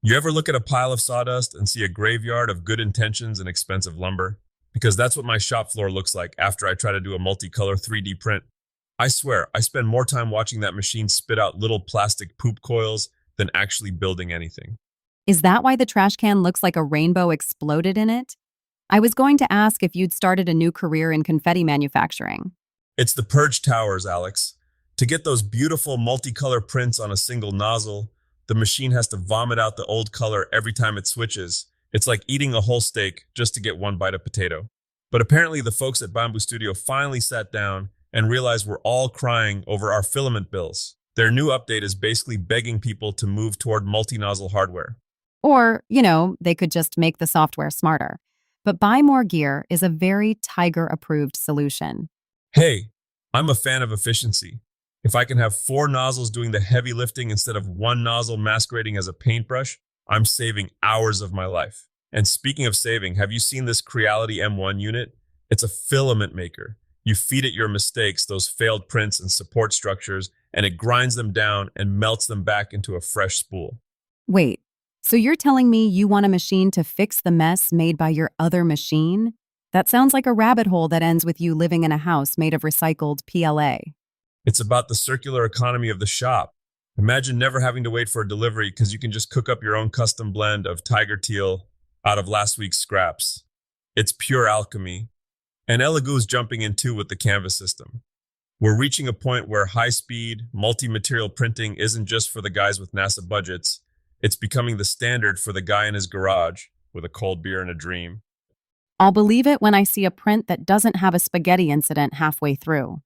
You ever look at a pile of sawdust and see a graveyard of good intentions and expensive lumber? Because that's what my shop floor looks like after I try to do a multicolor 3D print. I swear, I spend more time watching that machine spit out little plastic poop coils than actually building anything. Is that why the trash can looks like a rainbow exploded in it? I was going to ask if you'd started a new career in confetti manufacturing. It's the purge towers, Alex. To get those beautiful multicolor prints on a single nozzle, the machine has to vomit out the old color every time it switches. It's like eating a whole steak just to get one bite of potato. But apparently the folks at Bamboo Studio finally sat down and realized we're all crying over our filament bills. Their new update is basically begging people to move toward multi-nozzle hardware. Or, they could just make the software smarter. But Buy More Gear is a very Tiger-approved solution. Hey, I'm a fan of efficiency. If I can have four nozzles doing the heavy lifting instead of one nozzle masquerading as a paintbrush, I'm saving hours of my life. And speaking of saving, have you seen this Creality M1 unit? It's a filament maker. You feed it your mistakes, those failed prints and support structures, and it grinds them down and melts them back into a fresh spool. Wait, so you're telling me you want a machine to fix the mess made by your other machine? That sounds like a rabbit hole that ends with you living in a house made of recycled PLA. It's about the circular economy of the shop. Imagine never having to wait for a delivery because you can just cook up your own custom blend of tiger teal out of last week's scraps. It's pure alchemy. And Elegoo's jumping in too with the Canvas system. We're reaching a point where high-speed, multi-material printing isn't just for the guys with NASA budgets. It's becoming the standard for the guy in his garage with a cold beer and a dream. I'll believe it when I see a print that doesn't have a spaghetti incident halfway through.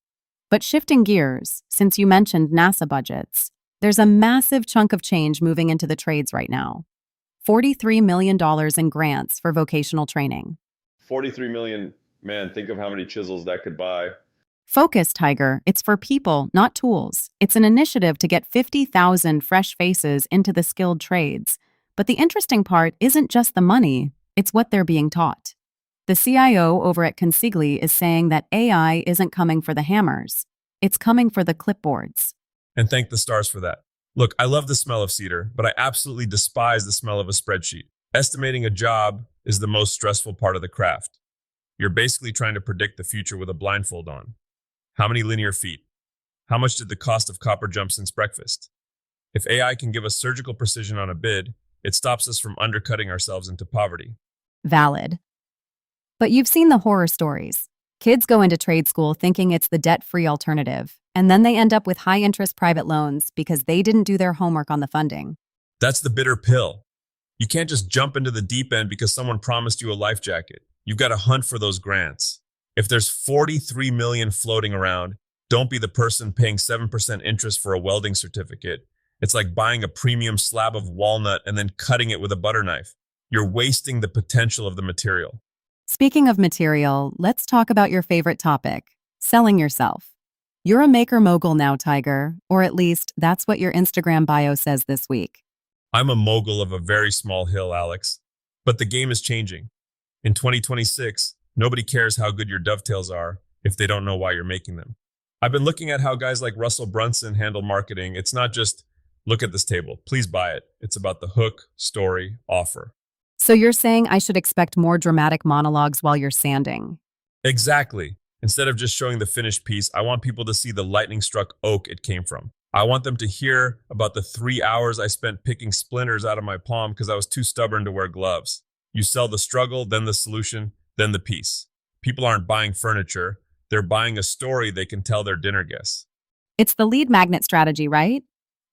But shifting gears, since you mentioned NASA budgets, there's a massive chunk of change moving into the trades right now. $43 million in grants for vocational training. 43 million, man, think of how many chisels that could buy. Focus, Tiger. It's for people, not tools. It's an initiative to get 50,000 fresh faces into the skilled trades. But the interesting part isn't just the money, it's what they're being taught. The CIO over at Consigli is saying that AI isn't coming for the hammers. It's coming for the clipboards. And thank the stars for that. Look, I love the smell of cedar, but I absolutely despise the smell of a spreadsheet. Estimating a job is the most stressful part of the craft. You're basically trying to predict the future with a blindfold on. How many linear feet? How much did the cost of copper jump since breakfast? If AI can give us surgical precision on a bid, it stops us from undercutting ourselves into poverty. Valid. But you've seen the horror stories. Kids go into trade school thinking it's the debt-free alternative, and then they end up with high-interest private loans because they didn't do their homework on the funding. That's the bitter pill. You can't just jump into the deep end because someone promised you a life jacket. You've got to hunt for those grants. If there's 43 million floating around, don't be the person paying 7% interest for a welding certificate. It's like buying a premium slab of walnut and then cutting it with a butter knife. You're wasting the potential of the material. Speaking of material, let's talk about your favorite topic, selling yourself. You're a maker mogul now, Tiger, or at least that's what your Instagram bio says this week. I'm a mogul of a very small hill, Alex. But the game is changing. In 2026, nobody cares how good your dovetails are if they don't know why you're making them. I've been looking at how guys like Russell Brunson handle marketing. It's not just, look at this table, please buy it. It's about the hook, story, offer. So you're saying I should expect more dramatic monologues while you're sanding? Exactly. Instead of just showing the finished piece, I want people to see the lightning-struck oak it came from. I want them to hear about the 3 hours I spent picking splinters out of my palm because I was too stubborn to wear gloves. You sell the struggle, then the solution, then the piece. People aren't buying furniture. They're buying a story they can tell their dinner guests. It's the lead magnet strategy, right?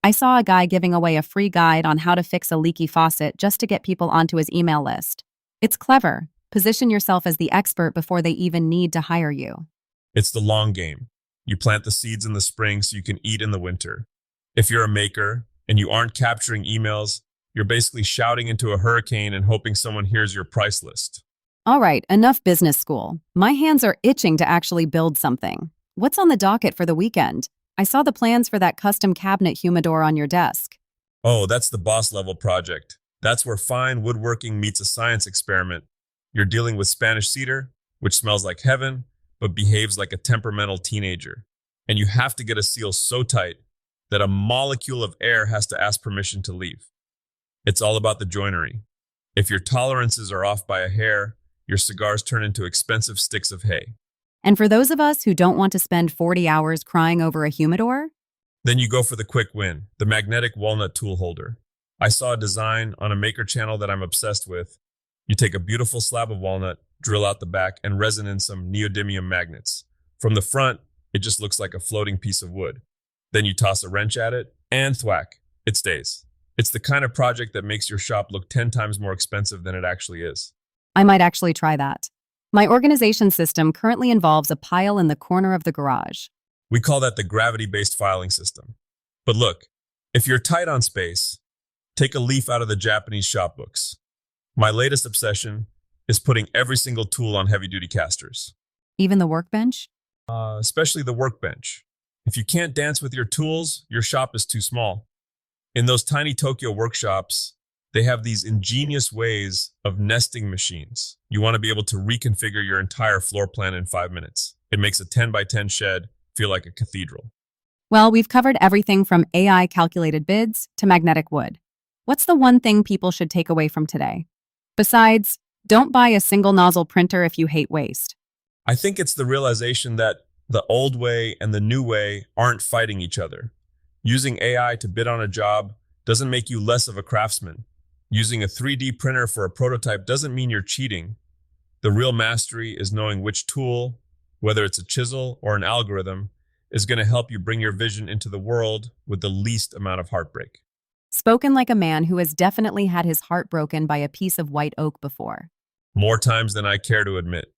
I saw a guy giving away a free guide on how to fix a leaky faucet just to get people onto his email list. It's clever. Position yourself as the expert before they even need to hire you. It's the long game. You plant the seeds in the spring so you can eat in the winter. If you're a maker and you aren't capturing emails, you're basically shouting into a hurricane and hoping someone hears your price list. All right, enough business school. My hands are itching to actually build something. What's on the docket for the weekend? I saw the plans for that custom cabinet humidor on your desk. Oh, that's the boss level project. That's where fine woodworking meets a science experiment. You're dealing with Spanish cedar, which smells like heaven, but behaves like a temperamental teenager. And you have to get a seal so tight that a molecule of air has to ask permission to leave. It's all about the joinery. If your tolerances are off by a hair, your cigars turn into expensive sticks of hay. And for those of us who don't want to spend 40 hours crying over a humidor, Then you go for the quick win, the magnetic walnut tool holder. I saw a design on a maker channel that I'm obsessed with. You take a beautiful slab of walnut, drill out the back, and resin in some neodymium magnets. From the front, it just looks like a floating piece of wood. Then you toss a wrench at it, and thwack, it stays. It's the kind of project that makes your shop look 10 times more expensive than it actually is. I might actually try that. My organization system currently involves a pile in the corner of the garage. We call that the gravity-based filing system. But look, if you're tight on space, take a leaf out of the Japanese shop books. My latest obsession is putting every single tool on heavy-duty casters, Even the workbench? especially the workbench. If you can't dance with your tools, your shop is too small. In those tiny Tokyo workshops, they have these ingenious ways of nesting machines. You want to be able to reconfigure your entire floor plan in 5 minutes. It makes a 10 by 10 shed feel like a cathedral. Well, we've covered everything from AI calculated bids to magnetic wood. What's the one thing people should take away from today? Besides, don't buy a single nozzle printer if you hate waste. I think it's the realization that the old way and the new way aren't fighting each other. Using AI to bid on a job doesn't make you less of a craftsman. Using a 3D printer for a prototype doesn't mean you're cheating. The real mastery is knowing which tool, whether it's a chisel or an algorithm, is going to help you bring your vision into the world with the least amount of heartbreak. Spoken like a man who has definitely had his heart broken by a piece of white oak before. More times than I care to admit.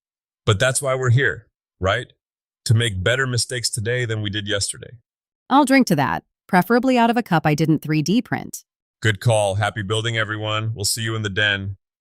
But that's why we're here, right? To make better mistakes today than we did yesterday. I'll drink to that, preferably out of a cup I didn't 3D print. Good call. Happy building, everyone. We'll see you in the den.